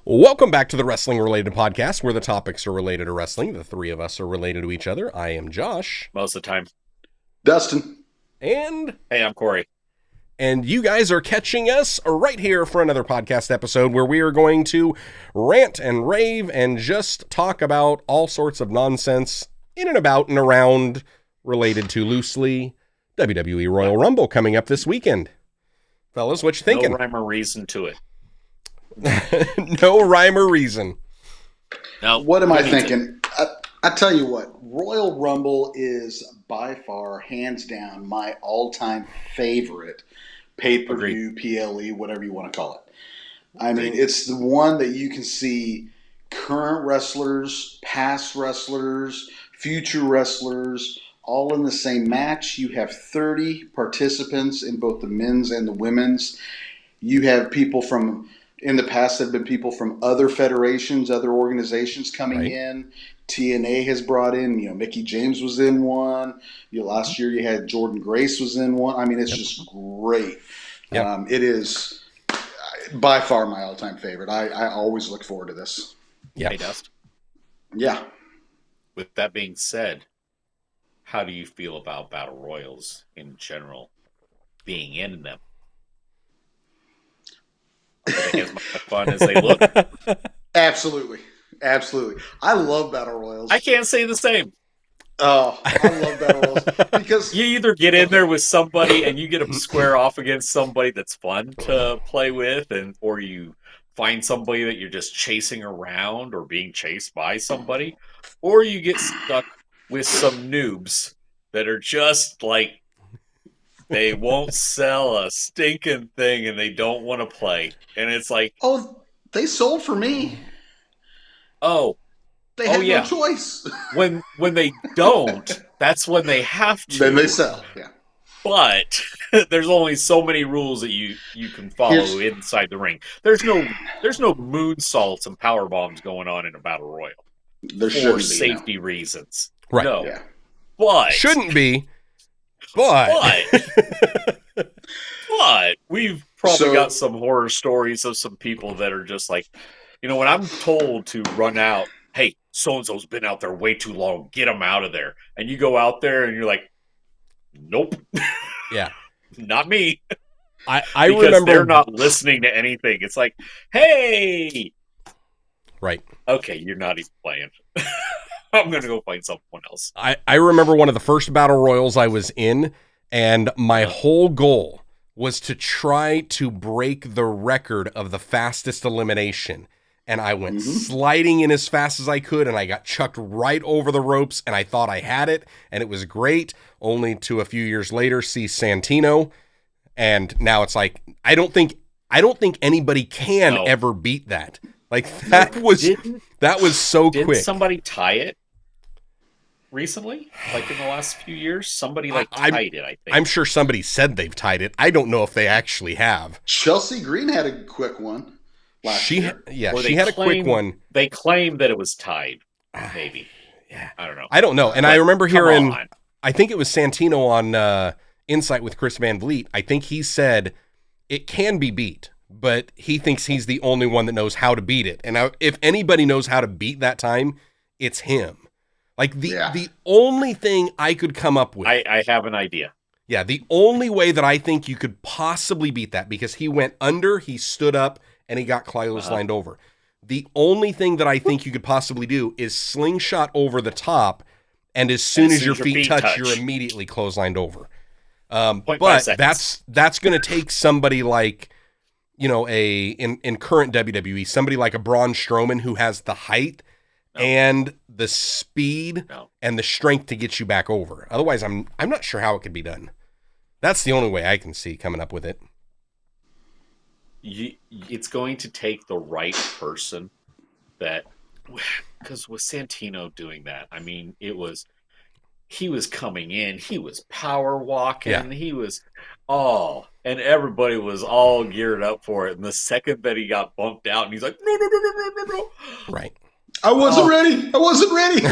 Welcome back to the Wrestling Related Podcast, where the topics are related to wrestling. The three of us are related to each other. I am Josh. Most of the time. Dustin. And... Hey, I'm Corey. And you guys are catching us right here for another podcast episode where we are going to rant and rave and just talk about all sorts of nonsense in and about and around related to loosely WWE Royal Rumble coming up this weekend. Fellas, what you thinking? No rhyme or reason to it. No rhyme or reason. No. What am I thinking? I tell you what, Royal Rumble is by far, hands down, my all-time favorite pay-per-view, PLE, whatever you want to call it. I mean, it's the one that you can see current wrestlers, past wrestlers, future wrestlers, all in the same match. You have 30 participants in both the men's and the women's. You have people from... In the past, there have been people from other federations, other organizations coming in. TNA has brought in, Mickey James was in one. Last year you had Jordan Grace was in one. I mean, it's just great. Yep. It is by far my all-time favorite. I always look forward to this. Yeah. Hey, Dust. Yeah. With that being said, how do you feel about Battle Royals in general being in them? I think as much fun as they look. Absolutely. I love Battle Royals. I can't say the same. Oh, I love Battle Royals because you either get in there with somebody and you get them square off against somebody that's fun to play with, or you find somebody that you're just chasing around or being chased by somebody, or you get stuck with some noobs that are just like, they won't sell a stinking thing and they don't want to play. And it's like... Oh, they sold for me. Oh. They have no choice. When they don't, that's when they have to. Then they sell, yeah. But there's only so many rules that you can follow inside the ring. There's no moonsaults and power bombs going on in a battle royal. There shouldn't for be, safety reasons. Right. No. Yeah. But... Shouldn't be. But we've probably got some horror stories of some people that are just like, when I'm told to run out, hey, so-and-so's been out there way too long, get them out of there. And you go out there and you're like, nope. Yeah. Not me. I because remember they're not listening to anything. It's like, hey. Right. Okay, you're not even playing. I'm going to go find someone else. I remember one of the first battle royals I was in, and my whole goal was to try to break the record of the fastest elimination. And I went sliding in as fast as I could, and I got chucked right over the ropes, and I thought I had it, and it was great, only to a few years later see Santino. And now it's like, I don't think anybody can ever beat that. Like, that was so quick. Did somebody tie it recently? Like in the last few years? Somebody tied it, I think. I'm sure somebody said they've tied it. I don't know if they actually have. Chelsea Green had a quick one last year. Yeah, she had a quick one. They claimed that it was tied, maybe. Yeah, I don't know. I don't know. And I remember hearing, I think it was Santino on Insight with Chris Van Vliet. I think he said it can be beat, but he thinks he's the only one that knows how to beat it. And if anybody knows how to beat that time, it's him. Like, the only thing I could come up with... I have an idea. Yeah, the only way that I think you could possibly beat that, because he went under, he stood up, and he got clotheslined over. The only thing that I think you could possibly do is slingshot over the top, and as soon as your feet touch, you're immediately clotheslined over. But that's going to take somebody like... in current WWE, somebody like a Braun Strowman who has the height and the speed and the strength to get you back over. Otherwise, I'm not sure how it could be done. That's the only way I can see coming up with it. It's going to take the right person because with Santino doing that, I mean, he was coming in, he was power walking, he was and everybody was all geared up for it. And the second that he got bumped out, and he's like, no. Right. I wasn't ready.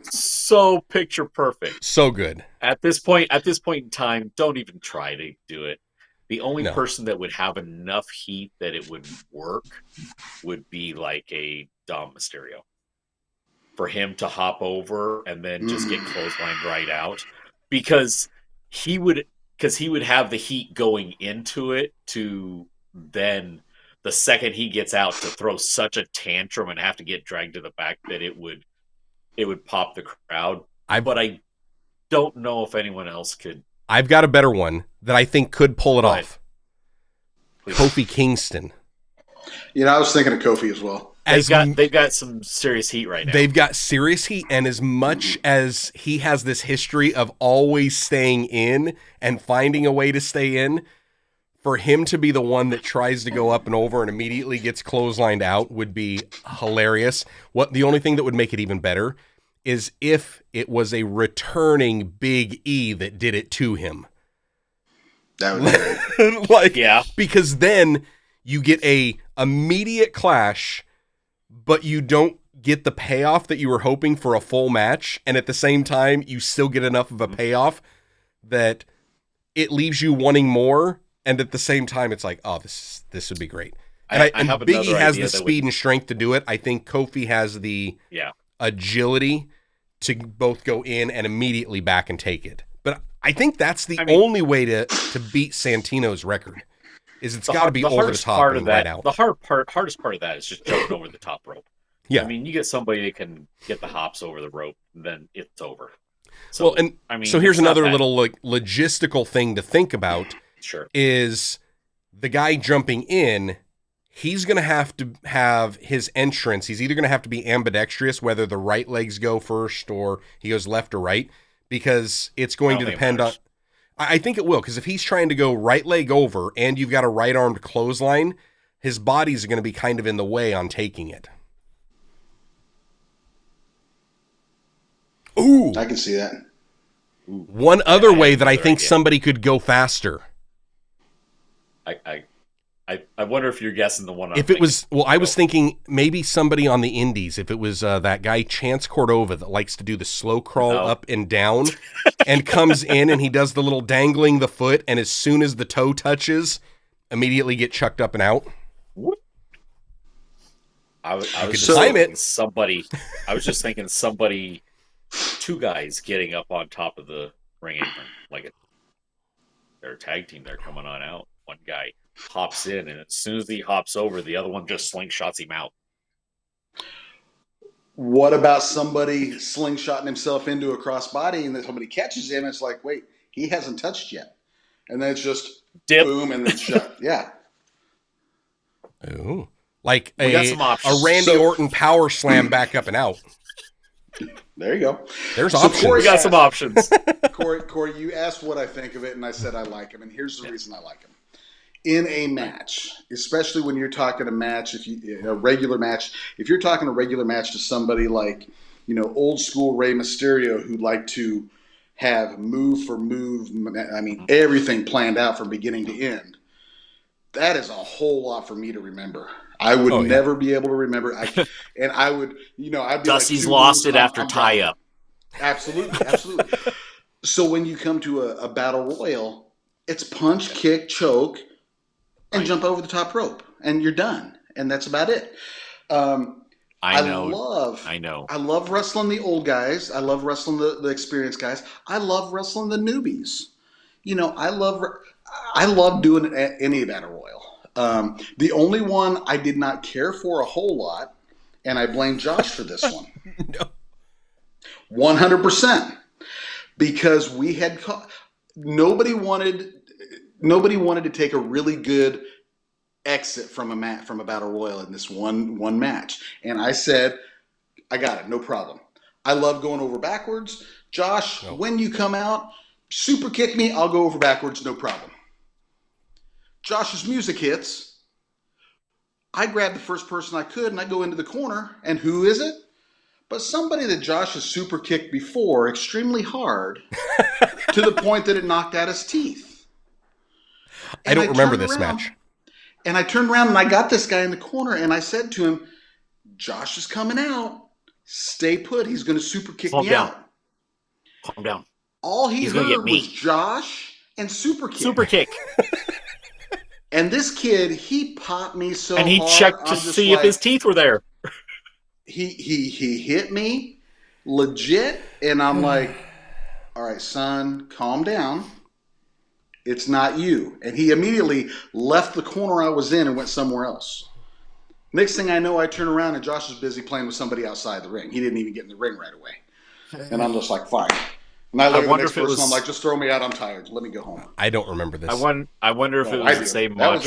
So picture perfect. So good. At this point in time, don't even try to do it, The only No. person that would have enough heat that it would work would be like a Dom Mysterio. For him to hop over and then just get clotheslined right out. Because he would have the heat going into it to then the second he gets out to throw such a tantrum and have to get dragged to the back that it would pop the crowd. But I don't know if anyone else could. I've got a better one that I think could pull it off. Please. Kofi Kingston. I was thinking of Kofi as well. They've got some serious heat right now. They've got serious heat, and as much as he has this history of always staying in and finding a way to stay in, for him to be the one that tries to go up and over and immediately gets clotheslined out would be hilarious. The only thing that would make it even better is if it was a returning Big E that did it to him. That would be great. Because then you get a immediate clash, but you don't get the payoff that you were hoping for a full match, and at the same time, you still get enough of a payoff that it leaves you wanting more, and at the same time, it's like, oh, this would be great. And Big E has the speed and strength to do it. I think Kofi has the agility to both go in and immediately back and take it. But I think that's the only way to beat Santino's record. It's got to be over the top and right out. The hardest part of that is just jumping over the top rope. Yeah, I mean, you get somebody that can get the hops over the rope, then it's over. So, so here's another little logistical thing to think about. Sure, is the guy jumping in? He's going to have his entrance. He's either going to have to be ambidextrous, whether the right legs go first or he goes left or right, because it's going to depend on. I think it will, because if he's trying to go right leg over and you've got a right-armed clothesline, his body's going to be kind of in the way on taking it. Ooh. I can see that. One other way that I think somebody could go faster. I wonder if you're guessing the one. If it was, I was thinking maybe somebody on the indies. If it was that guy Chance Cordova that likes to do the slow crawl up and down, and comes in and he does the little dangling the foot, and as soon as the toe touches, immediately get chucked up and out. I was just thinking somebody, two guys getting up on top of the ring apron, like they're a tag team. They're coming on out. One guy hops in, and as soon as he hops over, the other one just slingshots him out. What about somebody slingshotting himself into a crossbody, and then somebody catches him? And it's like, wait, he hasn't touched yet, and then it's just dip, boom, and then shut. Yeah. Ooh, like a Randy Orton power slam back up and out. There you go. There's options. Corey we got some options. Corey, you asked what I think of it, and I said I like him, and here's the reason I like him. In a match, especially when you're talking a match, a regular match, if you're talking a regular match to somebody like, old school Rey Mysterio, who'd like to have move for move, everything planned out from beginning to end, that is a whole lot for me to remember. I would never be able to remember. I'd be Dusty's lost it after tie-up. Absolutely. So when you come to a battle royal, it's punch, kick, choke, and jump over the top rope, and you're done, and that's about it. I love wrestling the old guys. I love wrestling the experienced guys. I love wrestling the newbies. I love doing any battle royal. The only one I did not care for a whole lot, and I blame Josh for this one. No. 100%, because we had nobody wanted to take a really good exit from a battle royal in this one match, and I said, I got it, no problem. I love going over backwards. Josh, when you come out, super kick me, I'll go over backwards, no problem. Josh's music hits. I grab the first person I could, and I go into the corner, and who is it? But somebody that Josh has super kicked before extremely hard to the point that it knocked out his teeth. I don't remember this match. And I turned around and I got this guy in the corner and I said to him, Josh is coming out. Stay put. He's going to super kick me out. Calm down. All he heard was Josh and super kick. Super kick. And this kid, he popped me so And he hard. checked to I'm just see if his teeth were there. He hit me legit, and I'm like, all right, son, calm down. It's not you. And he immediately left the corner I was in and went somewhere else. Next thing I know, I turn around and Josh is busy playing with somebody outside the ring. He didn't even get in the ring right away. And I'm just like, fine. And I look at the next person, I'm like, just throw me out. I'm tired. Let me go home. I don't remember this. I wonder if it was the same match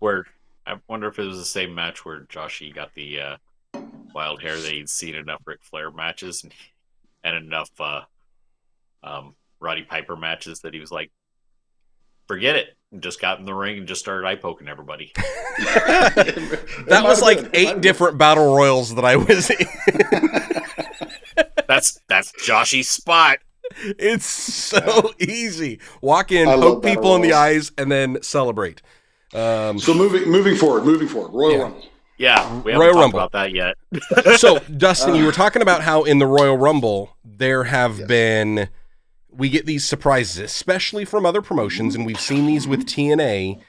where I wonder if it was the same match where Joshy got the wild hair that he'd seen enough Ric Flair matches and enough Roddy Piper matches that he was like, forget it. And just got in the ring and just started eye poking everybody. That was like 8 different battle royals that I was in. That's Joshy's spot. It's so easy. Walk in, poke people in the eyes, and then celebrate. So moving forward, Royal Rumble. Yeah, we haven't talked about that yet. So, Dustin, you were talking about how in the Royal Rumble there have been, we get these surprises, especially from other promotions, and we've seen these with TNA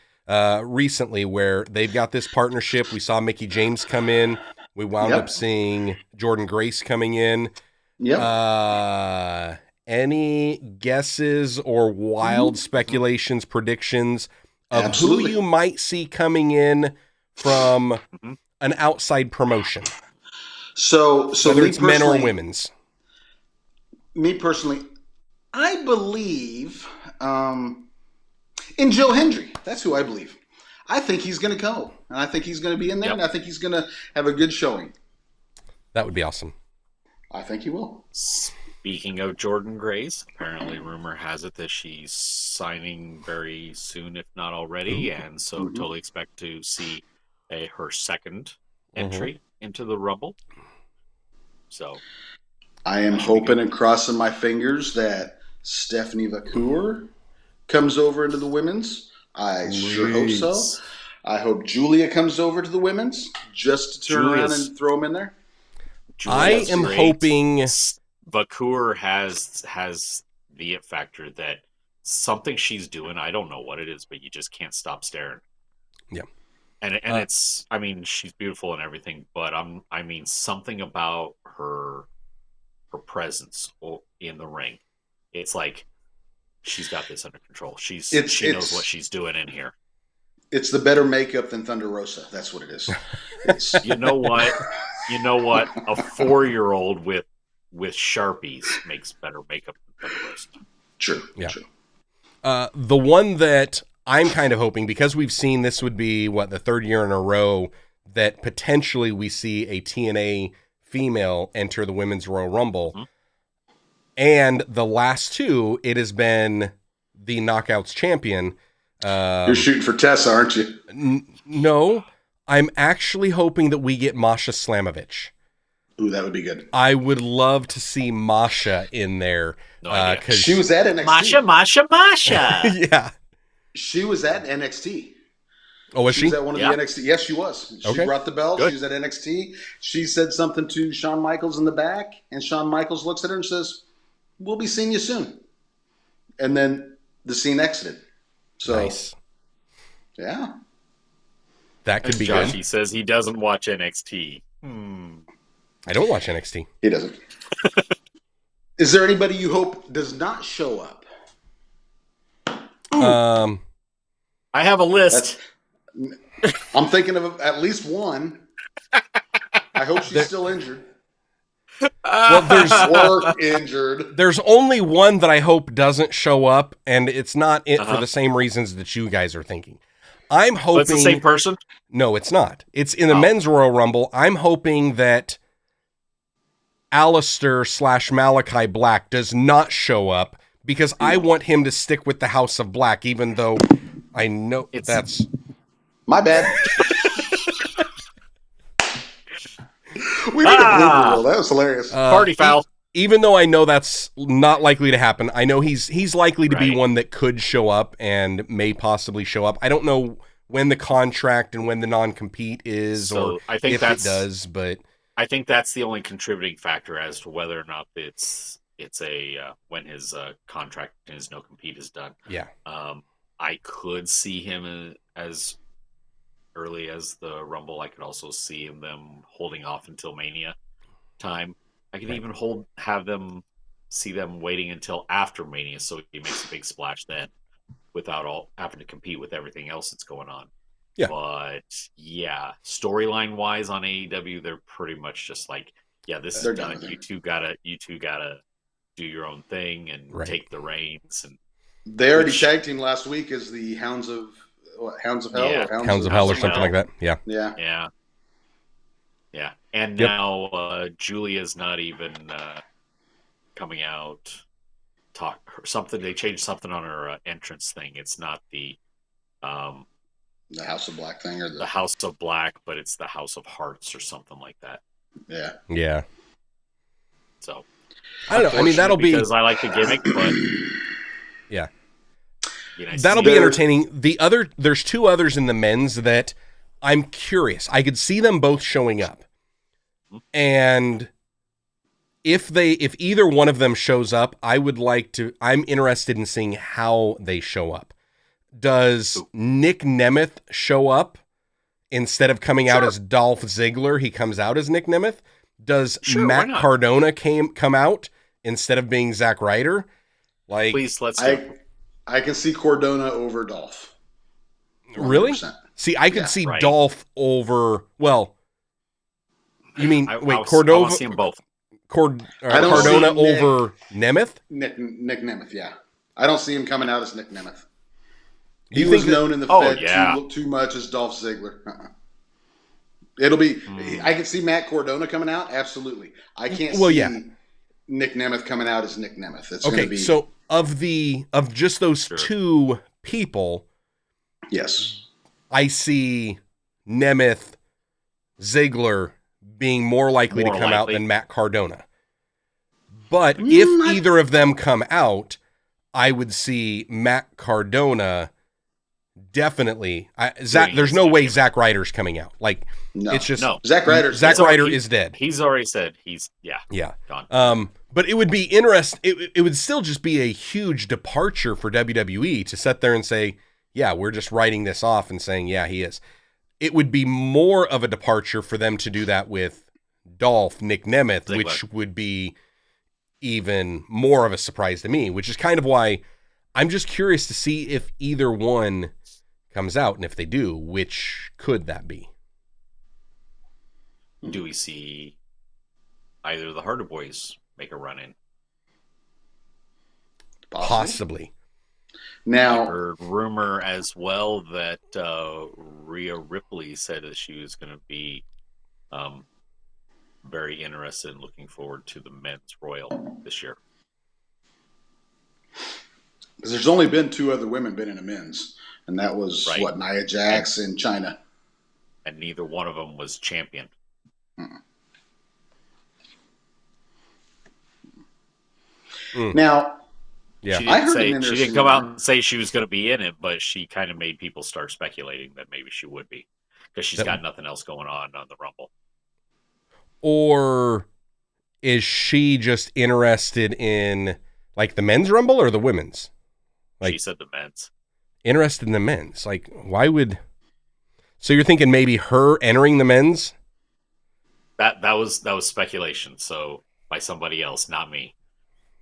recently, where they've got this partnership. We saw Mickie James come in. We wound up seeing Jordynne Grace coming in. Yep. Any guesses or wild speculations, predictions of who you might see coming in from an outside promotion? So whether it's men or women's. Me personally, I believe in Joe Hendry. That's who I believe. I think he's going to go, and I think he's going to be in there, and I think he's going to have a good showing. That would be awesome. I think he will. Speaking of Jordynne Grace, apparently rumor has it that she's signing very soon, if not already, and so totally expect to see her second entry into the Rumble. So I am hoping and crossing my fingers that Stephanie Vacour comes over into the women's. I sure hope so. I hope Julia comes over to the women's just to turn around and throw them in there. I am hoping Vacour has the it factor that something she's doing, I don't know what it is, but you just can't stop staring. Yeah. And it's, I mean, she's beautiful and everything, but I mean something about her presence in the ring. It's like she's got this under control. She knows what she's doing in here. It's the better makeup than Thunder Rosa. That's what it is. You know what? A 4-year-old with Sharpies makes better makeup than Thunder Rosa. True. Yeah. True. The one that I'm kind of hoping, because we've seen this would be the 3rd year in a row that potentially we see a TNA female enter the Women's Royal Rumble. And the last 2, it has been the Knockouts champion. You're shooting for Tessa, aren't you? No, I'm actually hoping that we get Masha Slamovich. Ooh, that would be good. I would love to see Masha in there. Because she was at NXT. Masha. Yeah. She was at NXT. Oh, was she? She was at one of the NXT. Yes, she was. She brought the belt. Good. She was at NXT. She said something to Shawn Michaels in the back, and Shawn Michaels looks at her and says, "We'll be seeing you soon." And then the scene exited. So, nice. Yeah. That could be good. good. He says he doesn't watch NXT. I don't watch NXT. He doesn't. Is there anybody you hope does not show up? I have a list. I'm thinking of at least one. I hope she's still injured. Well, injured. There's only one that I hope doesn't show up, and it's not it for the same reasons that you guys are thinking. I'm hoping it's the same person. No, it's not. It's in the Men's Royal Rumble. I'm hoping that Alistair / Malachi Black does not show up because I want him to stick with the House of Black, even though I know that's my bad. We need a blooper reel. That was hilarious. Party foul. Even though I know that's not likely to happen, I know he's likely to be one that could show up and may possibly show up. I don't know when the contract and when the non-compete is, or I think if it does, but I think that's the only contributing factor as to whether or not it's a when his contract and his no compete is done. Yeah. I could see him as early as the Rumble. I could also see them holding off until Mania time. I could even have them see them waiting until after Mania, so he makes a big splash then, without all having to compete with everything else that's going on. Yeah. But yeah, storyline wise on AEW, they're pretty much just like, yeah, this is done. You two gotta do your own thing and take the reins. And they already tag team last week as the Hounds of Hell or Hounds of Hell or something like that. Yeah. Yeah. And now Julia's not even coming out. They changed something on her entrance thing. It's not the House of Black thing, or the House of Black, but it's the House of Hearts or something like that. Yeah. So I don't know. I mean, that'll be because I like the gimmick, but yeah, nice that'll be entertaining. There's two others in the men's that I'm curious. I could see them both showing up, and if either one of them shows up, I'm interested in seeing how they show up. Does Nick Nemeth show up instead of coming out as Dolph Ziggler? He comes out as Nick Nemeth. Does Matt Cardona come out instead of being Zack Ryder? Like, please, let's. I can see Cardona over Dolph. 100%. Really? See, I could see Dolph over. Well, you mean Cordova? I want to see them both. Cardona over Nemeth? Nick Nemeth, yeah. I don't see him coming out as Nick Nemeth. He was known in the Fed to look too much as Dolph Ziggler. It'll be. I can see Matt Cardona coming out. Absolutely. I can't see Nick Nemeth coming out as Nick Nemeth. It's going to be. So of just those two people, yes, I see Nemeth, Ziggler being more likely to come out than Matt Cardona. But if either of them come out, I would see Matt Cardona. Definitely, there's no way Zack Ryder's coming out. Like, it's just Zack Ryder is dead. He's already said he's gone. But it would be interesting. It would still just be a huge departure for WWE to sit there and say, yeah, we're just writing this off and saying, yeah, he is. It would be more of a departure for them to do that with Dolph, Nick Nemeth, Ziggler, which would be even more of a surprise to me. Which is kind of why I'm just curious to see if either one comes out, and if they do, which could that be? Do we see either of the Harder Boys make a run in? Possibly. Now, I heard rumor as well that Rhea Ripley said that she was going to be very interested and looking forward to the men's Royal this year. Because there's only been two other women been in a men's, and that was Nia Jax in China, and neither one of them was champion. Now, she didn't come out and say she was going to be in it, but she kind of made people start speculating that maybe she would be, because she's got nothing else going on the Rumble. Or is she just interested in like the men's Rumble or the women's? Like, she said the men's. Interested in the men's. Like, why would... So you're thinking maybe her entering the men's? That was speculation, so by somebody else, not me.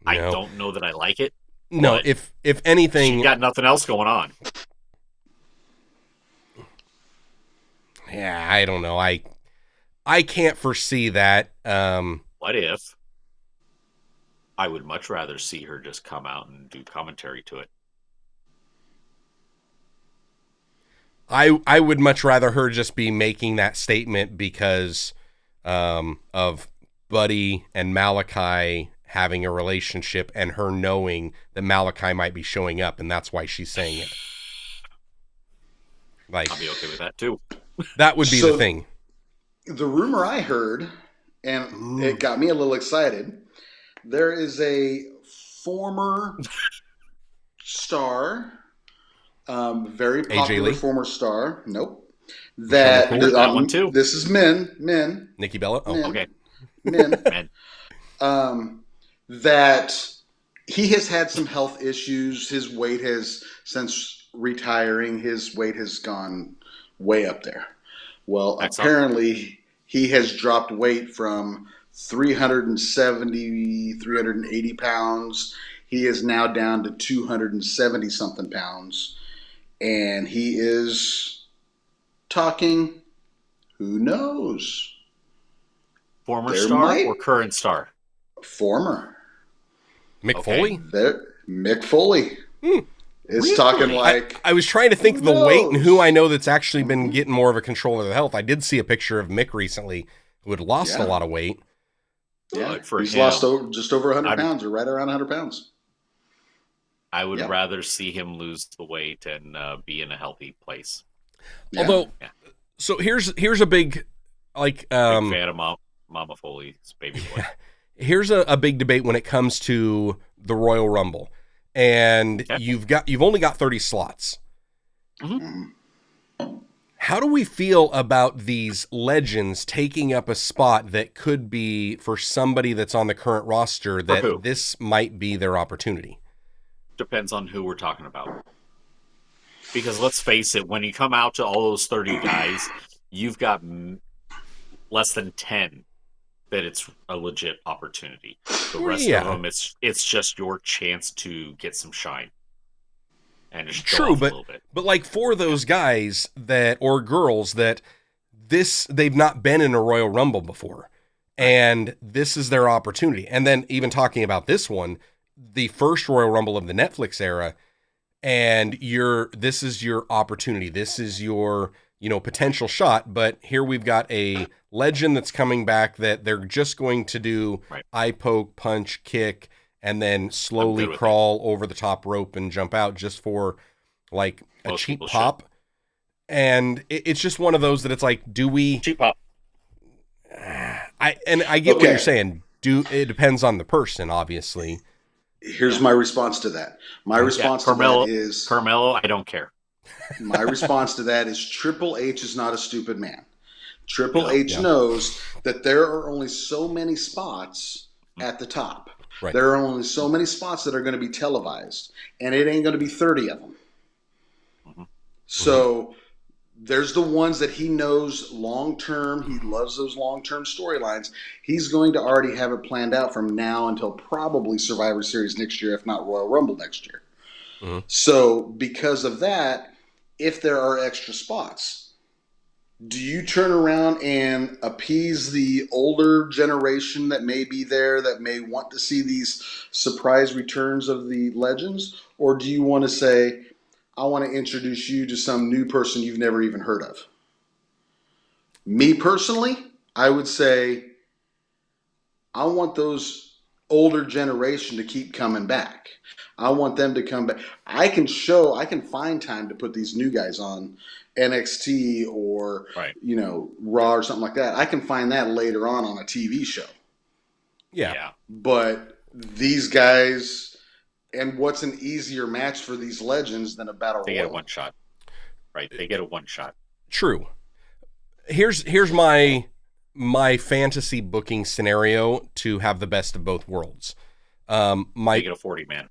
No. I don't know that I like it. No, if anything... She got nothing else going on. Yeah, I don't know. I can't foresee that. What if I would much rather see her just come out and do commentary to it? I would much rather her just be making that statement because of Buddy and Malachi having a relationship and her knowing that Malachi might be showing up, and that's why she's saying it. Like, I'll be okay with that too. That would be the thing. The rumor I heard, and it got me a little excited, there is a former star, very popular former star. Nope. That one too. This is men. Nikki Bella. Men, okay. Men. That he has had some health issues. His weight has since retiring, his weight has gone way up there. Well, Excellent. apparently he has dropped weight from 370, 380 pounds. He is now down to 270 something pounds. And he is talking, who knows? Former There star might- or current star? Former. Mick Okay. Foley? Mick Foley. It's Really? talking like I was trying to think who the weight and knows? who I know that's actually been getting more of a control of their health. I did see a picture of Mick recently who had lost a Yeah. lot of weight. yeah, Good for he's him. lost just over 100 I'm- pounds or right around 100 pounds. I would Yeah. rather see him lose the weight and be in a healthy place. Yeah. Although, Yeah. so here's a big, like, Big fan of Mama Foley's baby boy. here's a big debate when it comes to the Royal Rumble, and Okay. you've only got 30 slots. Mhm. How do we feel about these legends taking up a spot that could be for somebody that's on the current roster who? that this might be their opportunity? Depends on who we're talking about. Because let's face it, when you come out to all those 30 guys, you've got less than 10 that it's a legit opportunity. The rest Yeah. of them, it's just your chance to get some shine. And just show True, off a but little bit. like for those guys that or girls that they've not been in a Royal Rumble before, and this is their opportunity. And then even talking about this one, the first Royal Rumble of the Netflix era, and this is your opportunity. This is your potential shot. But here we've got a legend that's coming back that they're just going to do Right. eye poke, punch, kick, and then slowly good with crawl over the top rope and jump out just for like a Most cheap people pop. And it's just one of those that it's like, do we? Cheap pop. I get what Okay. you're saying. It depends on the person, obviously. Here's my response to that. My response to Carmelo, that is Carmelo, I don't care. my response to that is Triple H is not a stupid man. Triple No. H Yeah. knows that there are only so many spots at the top. Right. There are only so many spots that are going to be televised, and it ain't going to be 30 of them. Mhm. So there's the ones that he knows long term. He loves those long term storylines. He's going to already have it planned out from now until probably Survivor Series next year, if not Royal Rumble next year. Mhm. So because of that, if there are extra spots, do you turn around and appease the older generation that may be there, that may want to see these surprise returns of the legends? Or do you want to say, I want to introduce you to some new person you've never even heard of? Me personally, I would say, I want those older generation to keep coming back. I want them to come back. I can find time to put these new guys on NXT or Right. Raw or something like that. I can find that later on a TV show. Yeah. But these guys, and what's an easier match for these legends than a battle They get a royal? one shot. Right. They get a one shot. True. Here's my fantasy booking scenario to have the best of both worlds. They get a 40 man.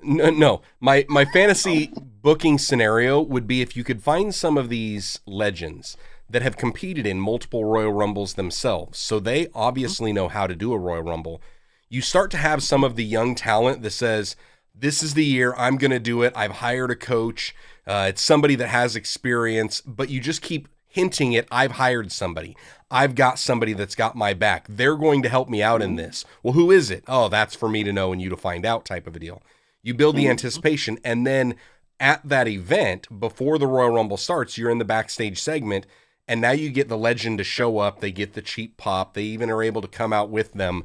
No, my fantasy booking scenario would be if you could find some of these legends that have competed in multiple Royal Rumbles themselves, so they obviously know how to do a Royal Rumble. You start to have some of the young talent that says, this is the year I'm going to do it. I've hired a coach. It's somebody that has experience, but you just keep hinting it. I've hired somebody. I've got somebody that's got my back. They're going to help me out in this. Well, who is it? Oh, that's for me to know and you to find out type of a deal. You build the anticipation, and then at that event, before the Royal Rumble starts, you're in the backstage segment, and now you get the legend to show up. They get the cheap pop. They even are able to come out with them.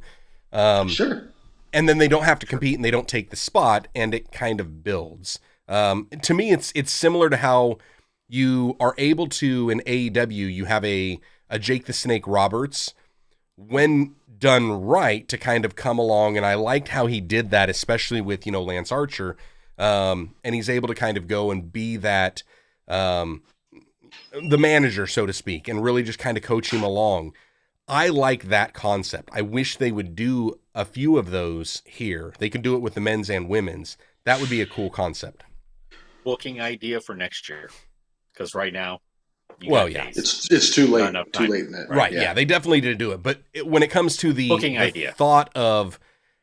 Sure. And then they don't have to compete, and they don't take the spot, and it kind of builds. To me, it's similar to how you are able to, in AEW, you have a Jake the Snake Roberts, when done right, to kind of come along, and I liked how he did that, especially with Lance Archer, and he's able to kind of go and be that the manager, so to speak, and really just kind of coach him along. I like that concept. I wish they would do a few of those here. They could do it with the men's and women's. That would be a cool concept. booking idea for next year, because right now, days. It's too late. Enough Too time. late in that. Right. Yeah. They definitely did do it. But when it comes to Booking the idea. thought of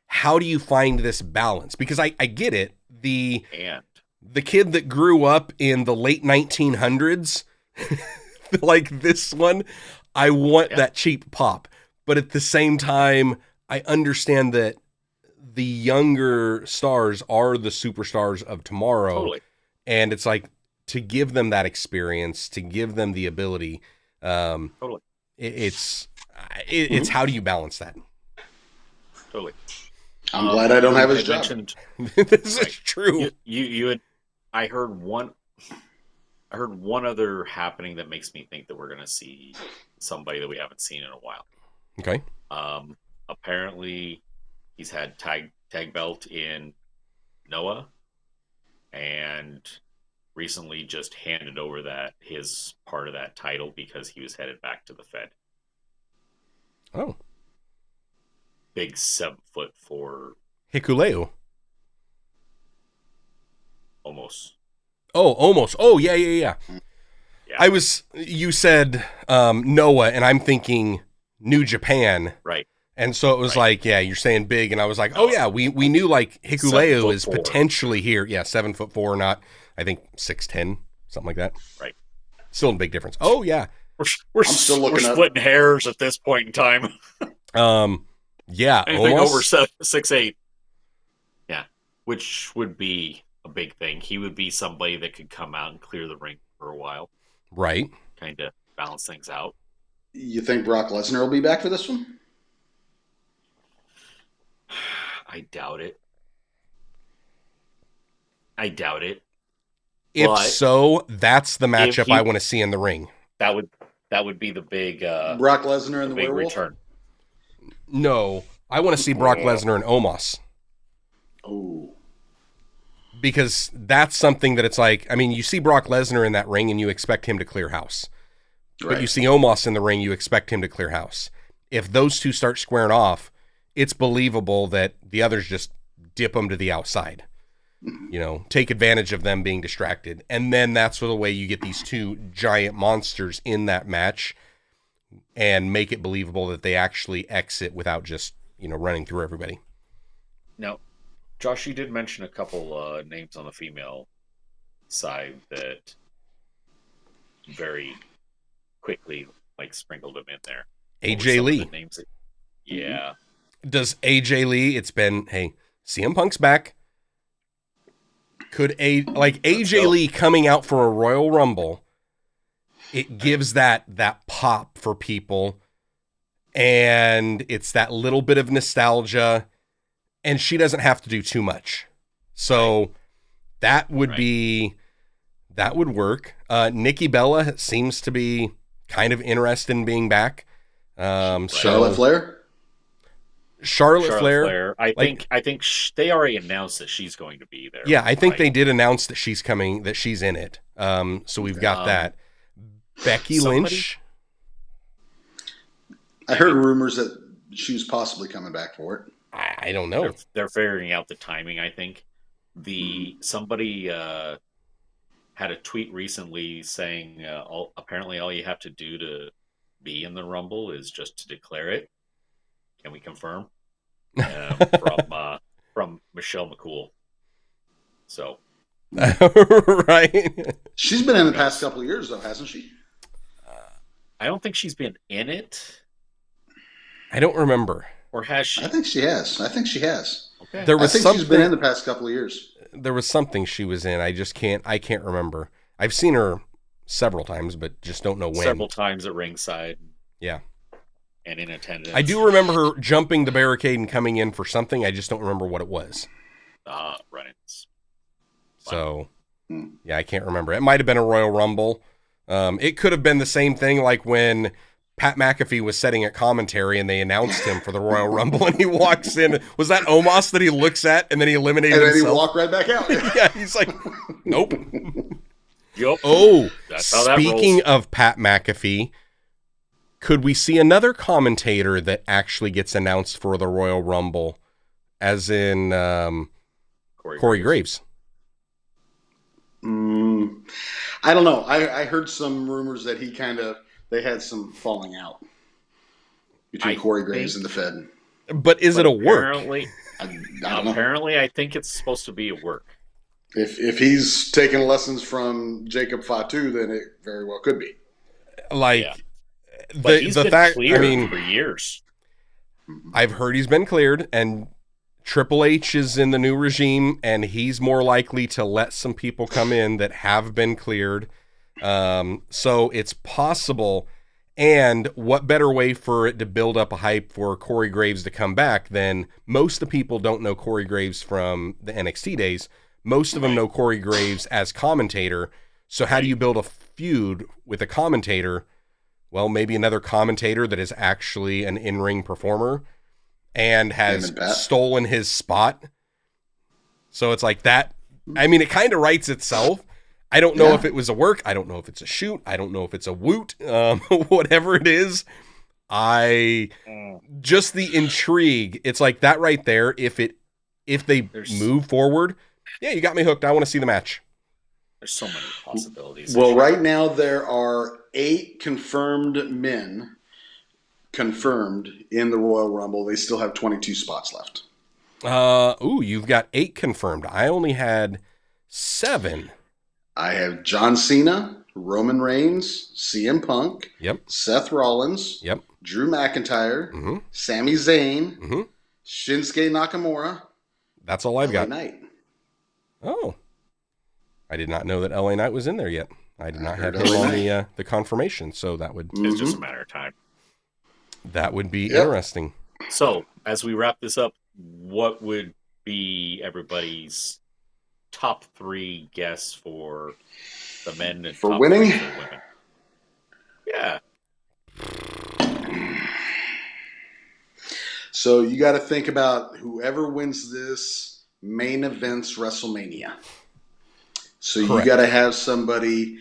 how do you find this balance? Because I get it. The kid that grew up in the late 1900s, like this one, I want that cheap pop. But at the same time, I understand that the younger stars are the superstars of tomorrow. Totally. And it's like, to give them that experience, to give them the ability, totally. It's how do you balance that? Totally. I'm glad I don't have his job. This is true. You had, I heard one other happening that makes me think that we're going to see somebody that we haven't seen in a while. Okay. Apparently, he's had tag belt in Noah, and recently just handed over his part of that title because he was headed back to the Fed. Oh. Big 7'4" Hikuleo. Almost. Oh, almost. Oh, yeah. You said Noah, and I'm thinking New Japan. Right. And so it was like, yeah, you're saying big, and I was like, oh yeah, we knew like Hikuleo is potentially here. Yeah, 7'4", not I think 6'10", something like that. Right. Still a big difference. Oh yeah. We're splitting hairs at this point in time. Yeah, anything almost. over 6'8". Yeah, which would be a big thing. He would be somebody that could come out and clear the ring for a while. Right. Kind of balance things out. You think Brock Lesnar will be back for this one? I doubt it. If so, that's the matchup I want to see in the ring. That would be the big Brock Lesnar and the big werewolf? return. No, I want to see Brock Lesnar and Omos. Oh. Because that's something that it's like, I mean, you see Brock Lesnar in that ring and you expect him to clear house. Right. But you see Omos in the ring, you expect him to clear house. If those two start squaring off, it's believable that the others just dip them to the outside. You know, take advantage of them being distracted. And then that's the way you get these two giant monsters in that match and make it believable that they actually exit without just, running through everybody. Now, Josh, you did mention a couple names on the female side that very quickly sprinkled them in there. AJ Lee. Yeah. Does AJ Lee, it's been, hey, CM Punk's back. Could AJ Lee coming out for a Royal Rumble, it gives that pop for people, and it's that little bit of nostalgia, and she doesn't have to do too much. So that would that would work. Nikki Bella seems to be kind of interested in being back. Charlotte Flair? Charlotte Flair. I think they already announced that she's going to be there. Yeah, I think they did announce that she's coming, that she's in it. So we've got that. Becky Lynch. I heard rumors that she was possibly coming back for it. I don't know. They're figuring out the timing, I think. Somebody had a tweet recently saying apparently all you have to do to be in the Rumble is just to declare it. Can we confirm? From Michelle McCool. So, right. She's been in the past couple of years, though, hasn't she? I don't think she's been in it. I don't remember. Or has she? I think she has. Okay. There was she's been in the past couple of years. There was something she was in. I can't remember. I've seen her several times, but just don't know when. Several times at ringside. Yeah. And in attendance. I do remember her jumping the barricade and coming in for something. I just don't remember what it was. Run-ins. So, yeah, I can't remember. It might have been a Royal Rumble. It could have been the same thing like when Pat McAfee was setting a commentary and they announced him for the Royal Rumble and he walks in. Was that Omos that he looks at and then he eliminated himself? And then he walked right back out. Yeah, he's like, nope. Yep. Oh, that's how that speaking rolls. of Pat McAfee, could we see another commentator that actually gets announced for the Royal Rumble, as in Corey Graves? I don't know. I heard some rumors that they had some falling out between I Corey Graves think, and the Fed. But is but it a work? I don't know. apparently, I think it's supposed to be a work. If he's taking lessons from Jacob Fatu, then it very well could be. Yeah, Like but he's the been fact, I cleared mean, for years. I've heard he's been cleared, and Triple H is in the new regime, and he's more likely to let some people come in that have been cleared. So it's possible. And what better way for it to build up a hype for Corey Graves to come back than most of the people don't know Corey Graves from the NXT days. Most of them know Corey Graves as commentator. So how do you build a feud with a commentator? Well, maybe another commentator that is actually an in-ring performer and has stolen his spot. So it's like that. I mean, it kind of writes itself. I don't know if it was a work. I don't know if it's a shoot. I don't know if it's a woot. Whatever it is, just the intrigue. It's like that right there. If they move forward, yeah, you got me hooked. I want to see the match. There's so many possibilities. Well, right now there are 8 confirmed men confirmed in the Royal Rumble. They still have 22 spots left. You've got 8 confirmed. I only had 7. I have John Cena, Roman Reigns, CM Punk, Seth Rollins, Drew McIntyre, Sami Zayn, Shinsuke Nakamura. That's all I've got. Knight. Oh, I did not know that LA Knight was in there yet. I did not have him on the confirmation, so that would. It's just a matter of time. That would be interesting. So, as we wrap this up, what would be everybody's top 3 guesses for the men and for top winning? 3 for women? Yeah. So you got to think about whoever wins this main event's WrestleMania. So you got to have somebody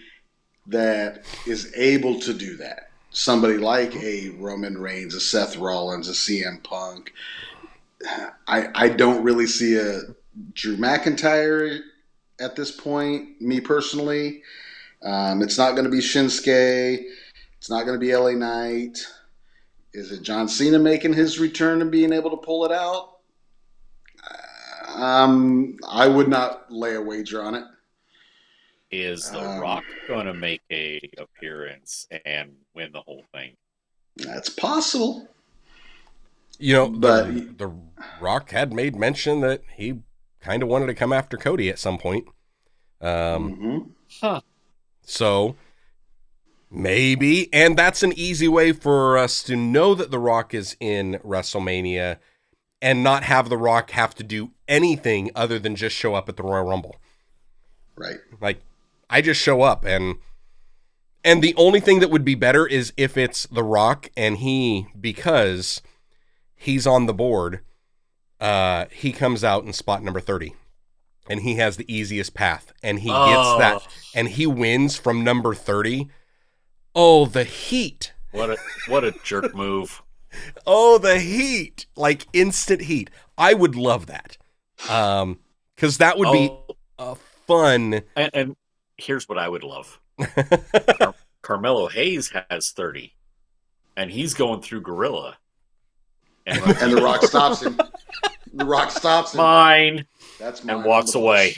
that is able to do that. Somebody like a Roman Reigns, a Seth Rollins, a CM Punk. I don't really see a Drew McIntyre at this point, me personally. It's not going to be Shinsuke. It's not going to be LA Knight. Is it John Cena making his return and being able to pull it out? I would not lay a wager on it. Is The Rock going to make a appearance and win the whole thing? That's possible. You know, the Rock had made mention that he kind of wanted to come after Cody at some point. So maybe, and that's an easy way for us to know that The Rock is in WrestleMania and not have The Rock have to do anything other than just show up at the Royal Rumble. Right. Like, I just show up, and the only thing that would be better is if it's The Rock and because he's on the board, he comes out in spot number 30. And he has the easiest path. And he gets that. And he wins from number 30. Oh, the heat. What a jerk move. Oh, the heat. Like instant heat. I would love that. Because that would be a fun. And here's what I would love. Carmelo Hayes has 30. And he's going through Gorilla. And The Rock stops him. The Rock stops him. Mine. That's mine. And walks away.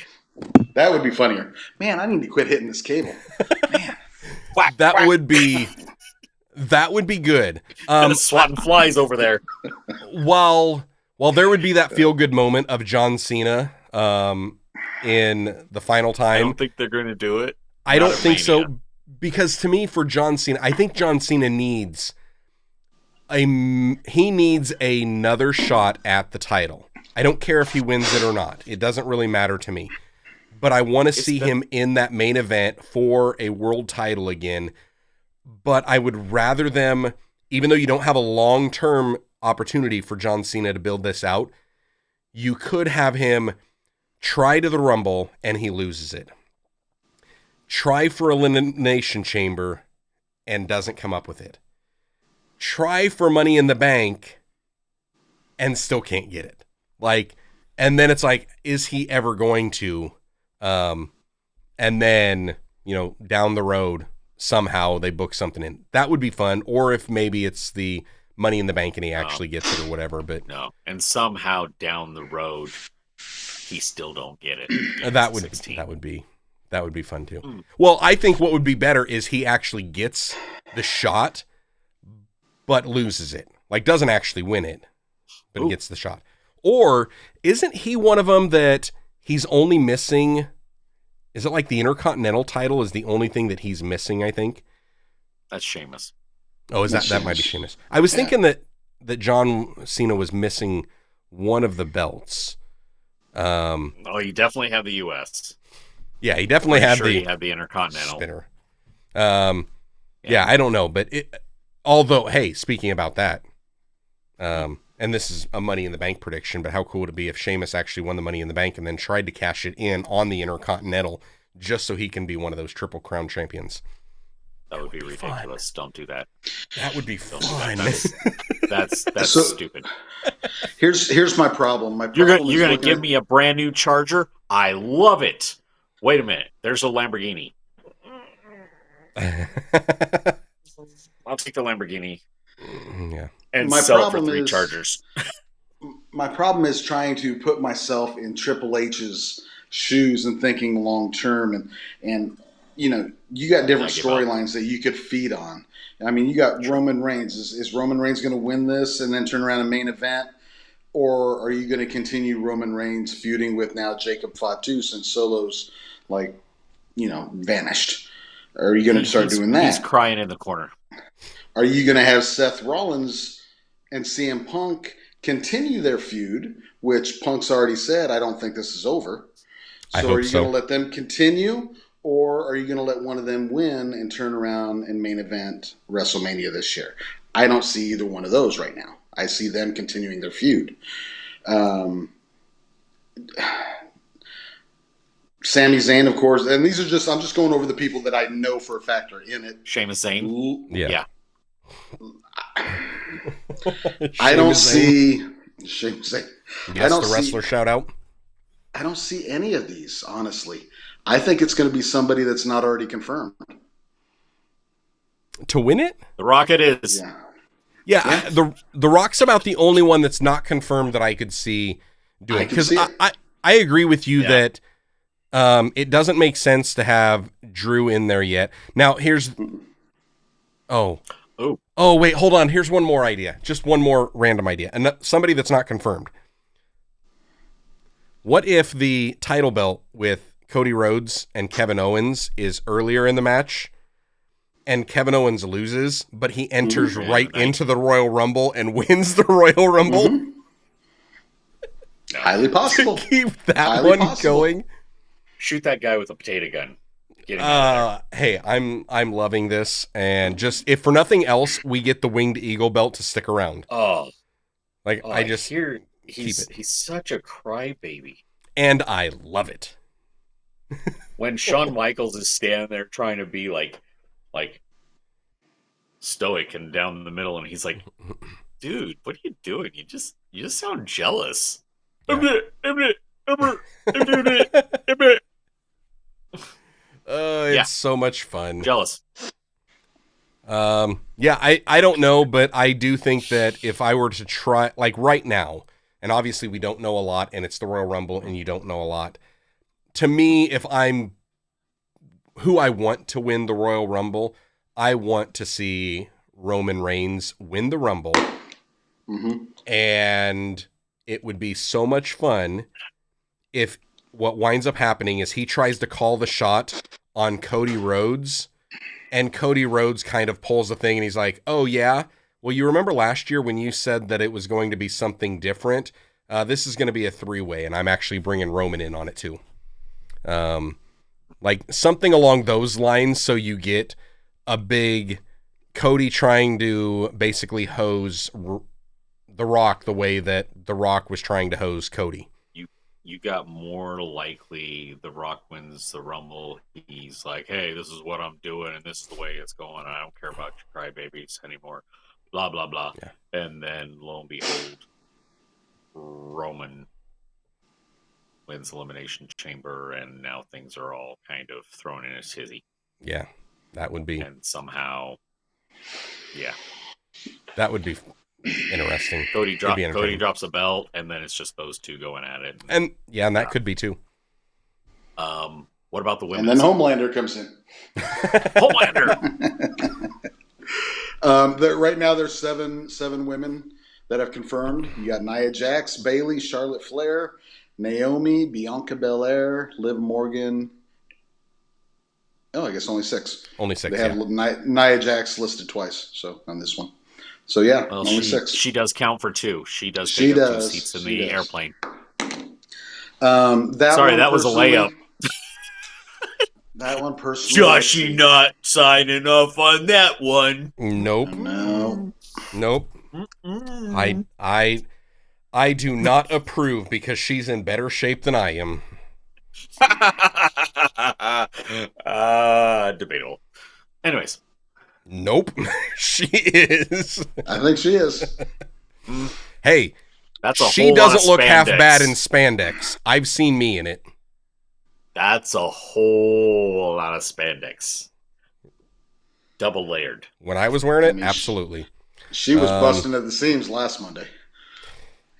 That would be funnier. Man, I need to quit hitting this cable. Man. That would be good. Swatting flies over there. While there would be that feel good moment of John Cena in the final time. I don't think they're going to do it. I don't think so, because to me, for John Cena, I think John Cena needs another shot at the title. I don't care if he wins it or not. It doesn't really matter to me. But I want to see him in that main event for a world title again. But I would rather them, even though you don't have a long-term opportunity for John Cena to build this out, you could have him try to the Rumble and he loses it. Try for Elimination Chamber and doesn't come up with it. Try for Money in the Bank and still can't get it. Like, and then it's like, is he ever going to? And and then, down the road, somehow they book something in. That would be fun. Or if maybe it's the Money in the Bank and he actually gets it or whatever. But no, and somehow down the road, he still don't get it. that would be fun too. Well, I think what would be better is he actually gets the shot, but loses it. Like, doesn't actually win it, but he gets the shot. Or isn't he one of them that he's only missing? Is it like the Intercontinental title is the only thing that he's missing, I think? That's Sheamus. Oh, that might be Sheamus. I was thinking that John Cena was missing one of the belts. You definitely have the U.S. Yeah, he definitely had he had the Intercontinental spinner. Yeah, I don't know, but although, hey, speaking about that, and this is a Money in the Bank prediction, but how cool would it be if Sheamus actually won the Money in the Bank and then tried to cash it in on the Intercontinental just so he can be one of those Triple Crown champions? That would be ridiculous. Don't do that. That would be fun. That's So, stupid. Here's my problem. You're gonna give me a brand new Charger? I love it. Wait a minute. There's a Lamborghini. I'll take the Lamborghini. Yeah. And sell it for 3 Chargers. My problem is trying to put myself in Triple H's shoes and thinking long term, and you got different storylines that you could feed on. I mean, you got Roman Reigns. Is Roman Reigns going to win this and then turn around and main event? Or are you going to continue Roman Reigns feuding with now Jacob Fatu since Solo's vanished? Or are you going to start doing that? He's crying in the corner. Are you going to have Seth Rollins and CM Punk continue their feud, which Punk's already said, I don't think this is over. So are you going to let them continue, or are you going to let one of them win and turn around and main event WrestleMania this year? I don't see either one of those right now. I see them continuing their feud. Sami Zayn, of course, and these are I'm just going over the people that I know for a fact are in it. Sheamus Zayn. Yeah. I don't see Sheamus Zayn. Yes, the wrestler shout out. I don't see any of these, honestly. I think it's going to be somebody that's not already confirmed. To win it? The Rocket is. Yeah. The Rock's about the only one that's not confirmed that I could see doing it. Because I agree with you that it doesn't make sense to have Drew in there yet. Now, here's... Oh, wait, hold on. Here's one more idea. Just one more random idea. And somebody that's not confirmed. What if the title belt with Cody Rhodes and Kevin Owens is earlier in the match and Kevin Owens loses, but he enters into the Royal Rumble and wins the Royal Rumble? Mm-hmm. Highly possible. To keep that one going. Shoot that guy with a potato gun. Hey, I'm loving this, and just if for nothing else, we get the Winged Eagle belt to stick around. I just hear he's such a crybaby, and I love it. When Shawn Michaels is standing there trying to be like stoic and down the middle, and he's like, "Dude, what are you doing? You just sound jealous." Yeah. It's so much fun. Jealous. I don't know, but I do think that if I were to try, like right now, and obviously we don't know a lot, and it's the Royal Rumble, and you don't know a lot. To me, if I'm who I want to win the Royal Rumble, I want to see Roman Reigns win the Rumble. Mm-hmm. And it would be so much fun if what winds up happening is he tries to call the shot on Cody Rhodes, and Cody Rhodes kind of pulls the thing and he's like, "Oh yeah, well, you remember last year when you said that it was going to be something different? This is going to be a 3-way, and I'm actually bringing Roman in on it too." Like something along those lines, so you get a big Cody trying to basically hose The Rock the way that The Rock was trying to hose Cody. You got more likely The Rock wins the Rumble. He's like, "Hey, this is what I'm doing, and this is the way it's going. I don't care about your crybabies anymore." Blah blah blah. Yeah. And then lo and behold, Roman wins Elimination Chamber, and now things are all kind of thrown in a tizzy. Yeah, that would be. And somehow, yeah. That would be interesting. Cody drops a belt, and then it's just those two going at it. And that could be too. What about the women? And then Homelander comes in. Homelander. Right now, there's seven women that have confirmed. You got Nia Jax, Bayley, Charlotte Flair, Naomi, Bianca Belair, Liv Morgan. Oh, I guess only 6. Only 6. They have Nia Jax listed twice, so on this one. So yeah, only 6. She does count for 2. She does take up 2 seats in the airplane. That was a layup. That one personally. Joshy not signing off on that one. Nope. No. Nope. I do not approve because she's in better shape than I am. Debatable. Anyways. Nope. She is. I think she is. Hey, she doesn't look half bad in spandex. I've seen me in it. That's a whole lot of spandex. Double layered. When I was wearing it, absolutely. She was busting at the seams last Monday.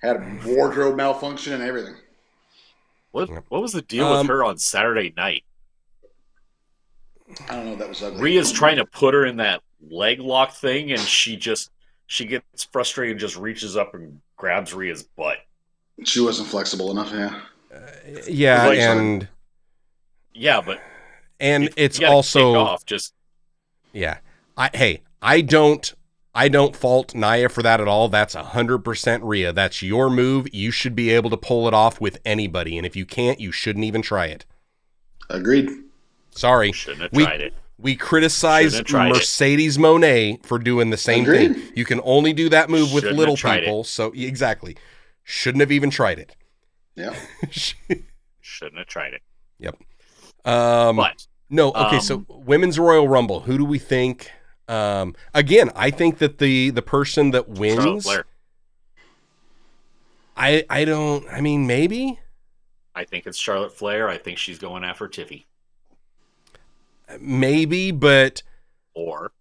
Had a wardrobe malfunction and everything. What was the deal with her on Saturday night? I don't know. That was ugly. Rhea's trying to put her in that leg lock thing, and she gets frustrated and just reaches up and grabs Rhea's butt. She wasn't flexible enough. Yeah, but it's also off, just I don't fault Nia for that at all. That's 100% Rhea. That's your move. You should be able to pull it off with anybody, and if you can't, you shouldn't even try it. Agreed. Sorry, shouldn't have tried it. We criticize Mercedes Moné for doing the same thing. You can only do that move with little people. So exactly, shouldn't have even tried it. Yeah, shouldn't have tried it. Yep. But no. Okay. So Women's Royal Rumble. Who do we think? Again, I think that the person that wins. I don't. I mean, maybe. I think it's Charlotte Flair. I think she's going after Tiffy. Maybe, but or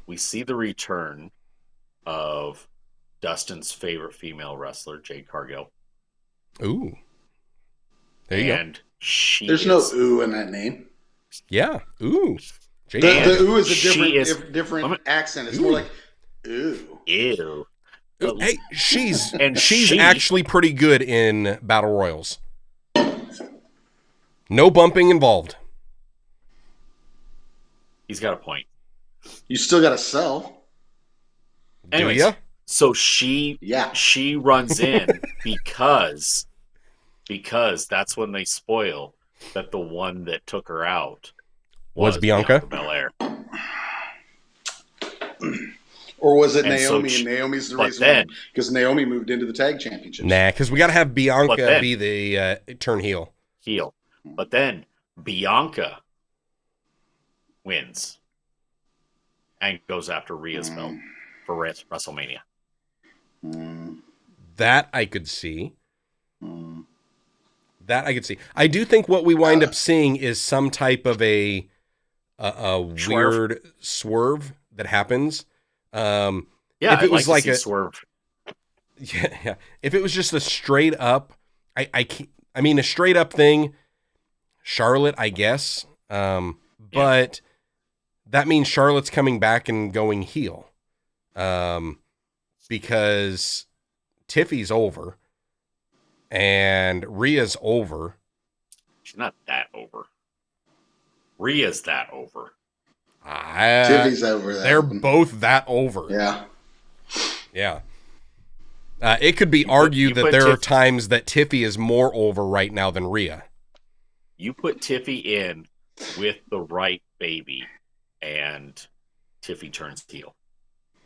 we see the return of Dustin's favorite female wrestler, Jade Cargill. Ooh, there you go. There's no ooh in that name. Yeah, ooh. The ooh is a different accent. It's more like ooh. Ew. Hey, she's actually pretty good in battle royals. No bumping involved. He's got a point. You still got to sell. Anyways, do ya? So she runs in because that's when they spoil that the one that took her out was Bianca Belair. Or was it Naomi? And Naomi's the reason because Naomi moved into the tag championship. Nah, because we got to have Bianca be the turn heel. But then Bianca wins and goes after Rhea's belt for WrestleMania. That I could see. I do think what we wind up seeing is some type of a weird swerve that happens. If it was like a swerve. Yeah. If it was just a straight up, a straight up thing. Charlotte, I guess. But that means Charlotte's coming back and going heel. Because Tiffy's over and Rhea's over. She's not that over. Rhea's that over. Tiffy's over. They're both that over. Yeah. Yeah. It could be argued that there are times that Tiffy is more over right now than Rhea. You put Tiffy in with the right baby, and Tiffy turns heel.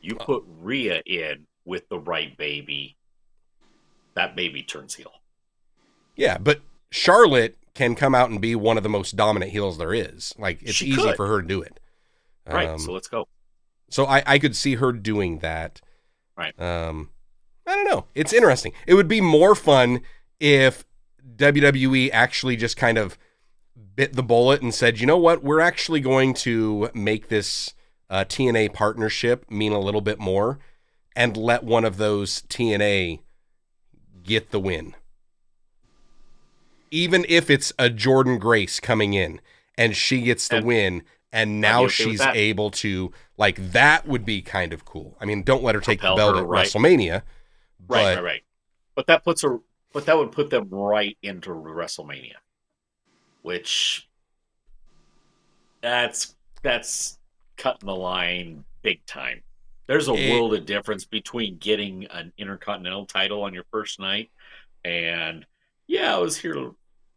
You put Rhea in with the right baby, that baby turns heel. Yeah, but Charlotte can come out and be one of the most dominant heels there is. Like, it's easy for her to do it. Right, so let's go. So I could see her doing that. Right. I don't know. It's interesting. It would be more fun if WWE actually just kind of bit the bullet and said, you know what, we're actually going to make this TNA partnership mean a little bit more and let one of those TNA get the win. Even if it's a Jordan Grace coming in and she gets the win and now she's able to, like, that would be kind of cool. I mean, don't let her take the belt at WrestleMania. Right. But that would put them right into WrestleMania, which that's cutting the line big time. There's a world of difference between getting an Intercontinental title on your first night and, I was here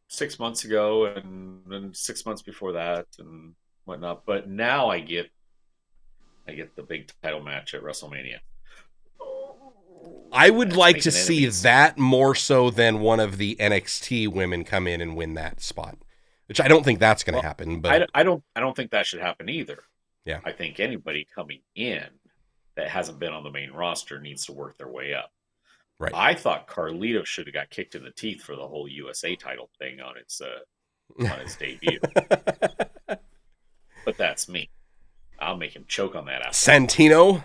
6 months ago and then 6 months before that and whatnot. But now I get the big title match at WrestleMania. I would like to see that more so than one of the NXT women come in and win that spot, which I don't think that's going to happen. But I don't think that should happen either. Yeah, I think anybody coming in that hasn't been on the main roster needs to work their way up. Right. I thought Carlito should have got kicked in the teeth for the whole USA title thing on its debut. But that's me. I'll make him choke on that. Santino.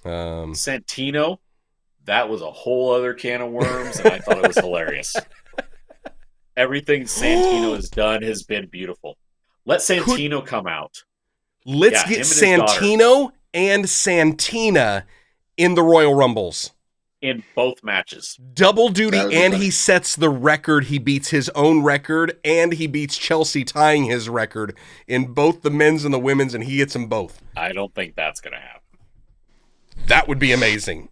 Santino. That was a whole other can of worms, and I thought it was hilarious. Everything Santino has done has been beautiful. Let Santino come out. Let's get Santino and Santina in the Royal Rumbles. In both matches. Double duty, and he sets the record. He beats his own record, and he beats Chelsea tying his record in both the men's and the women's, and he gets them both. I don't think that's going to happen. That would be amazing.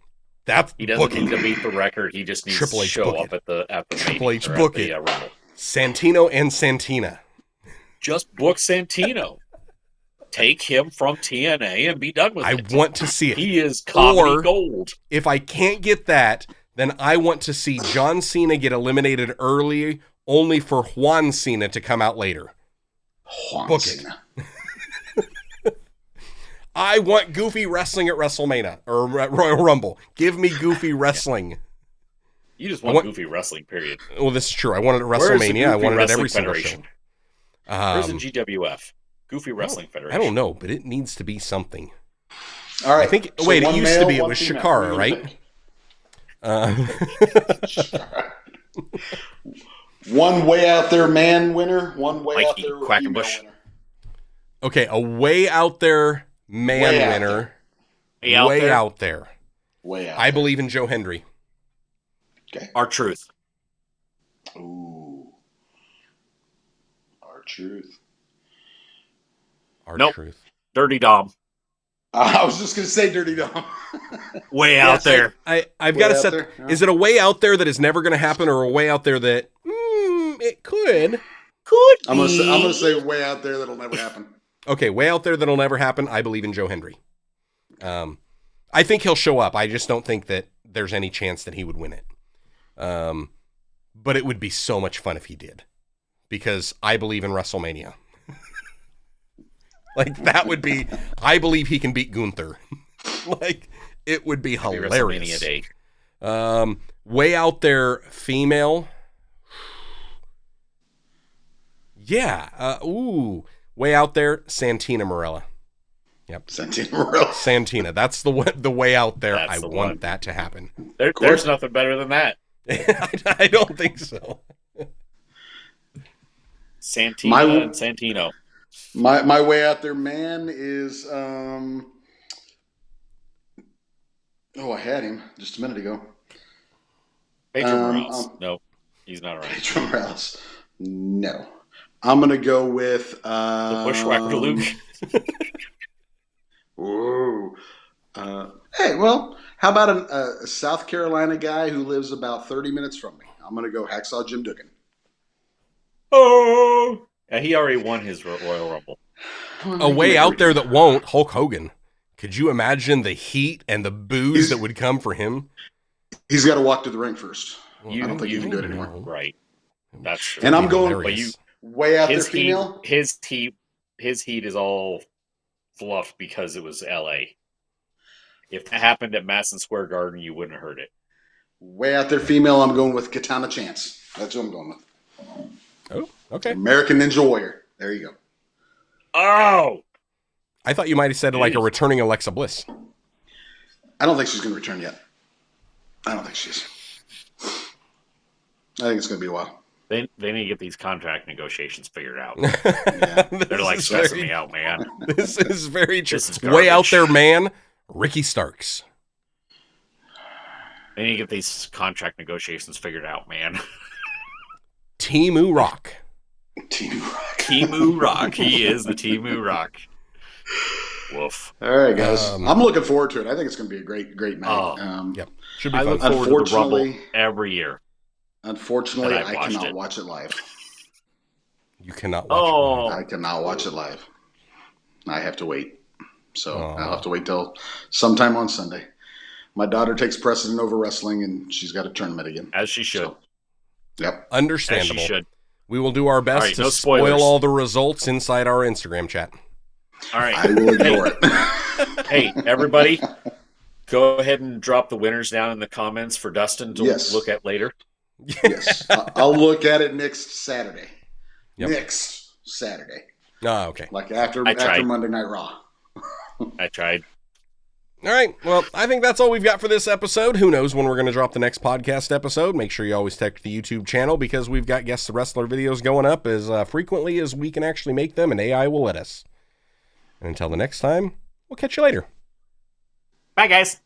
He doesn't need to beat the record. He just needs to show up at the Triple H book it. Rumble. Santino and Santina. Just book Santino. Take him from TNA and be done with it. I want to see it. He is comedy gold. If I can't get that, then I want to see John Cena get eliminated early, only for Juan Cena to come out later. Juan Cena. I want Goofy wrestling at WrestleMania or at Royal Rumble. Give me Goofy wrestling. You just want Goofy wrestling, period. Well, this is true. I want it at WrestleMania. I want it at every single show. Where's the GWF? Goofy Wrestling Federation. I don't know, but it needs to be something. All right. I think. So wait, it used to be. It was Shakara, right? One way out there, man winner. One way out there, Quackenbush. winner. Okay, a way out there, man winner. Way out there. Way out. I believe in Joe Hendry. Okay. R-Truth. Ooh. R-Truth. R-Truth. Dirty Dom. I was just going to say Dirty Dom. Way out there. I've got to set. Is it a way out there that is never going to happen, or a way out there that it could? I'm going to say way out there that'll never happen. Okay, way out there that'll never happen. I believe in Joe Hendry. I think he'll show up. I just don't think that there's any chance that he would win it. But it would be so much fun if he did, because I believe in WrestleMania. Like, that would be, I believe he can beat Gunther. Like, it would be hilarious. WrestleMania day. Way out there, female. Yeah. Way out there, Santina Marella. Yep. Santina Marella. Santina. That's the way out there. I want that to happen. There's nothing better than that. I don't think so. Santina and Santino. My way out there, man, is I had him just a minute ago. Pedro Morales. No, he's not around. Pedro Morales. No. I'm gonna go with the Bushwhacker Luke. Ooh. Hey, well, how about a South Carolina guy who lives about 30 minutes from me? I'm gonna go Hacksaw Jim Duggan. Oh. Yeah, he already won his Royal Rumble. A way out there that won't, Hulk Hogan. Could you imagine the heat and the booze that would come for him? He's got to walk to the ring first. I don't think you can do it anymore. Right. That's true. And I'm going way out there, female. His heat is all fluff because it was LA. If that happened at Madison Square Garden, you wouldn't have heard it. Way out there, female. I'm going with Katana Chance. That's what I'm going with. Oh, okay. American Ninja Warrior. There you go. Oh! I thought you might have said like a returning Alexa Bliss. I don't think she's going to return yet. I don't think she is. I think it's going to be a while. They need to get these contract negotiations figured out. Yeah. They're like stressing me out, man. This is very true. This is Way out garbage. there, man. Ricky Starks. They need to get these contract negotiations figured out, man. Timu Rock. Team Rock. Timu Rock. He is the Timu Rock. Woof. All right, guys. I'm looking forward to it. I think it's going to be a great night. Yep. Should be I fun. look forward to the Rumble Unfortunately- every year. Unfortunately, And I I watched cannot it. watch it live. You cannot watch Oh, I cannot watch it live. I have to wait. So Oh. I'll have to wait till sometime on Sunday. My daughter takes precedent over wrestling, and she's got a tournament again. as she should. So, yep. it. Understandable. As she should. We will do our best All right, to no spoil spoilers. all the results inside our Instagram chat. All right. I will ignore it. Hey, everybody, go ahead and drop the winners down in the comments for Dustin to Yes. look at later. Yes. I'll look at it next Saturday. Yep. Next Saturday. Okay. Like after I tried. Monday Night Raw. I tried. All right. Well, I think that's all we've got for this episode. Who knows when we're going to drop the next podcast episode? Make sure you always check the YouTube channel because we've got Guess the Wrestler videos going up as frequently as we can actually make them, and AI will let us. And until the next time, we'll catch you later. Bye, guys.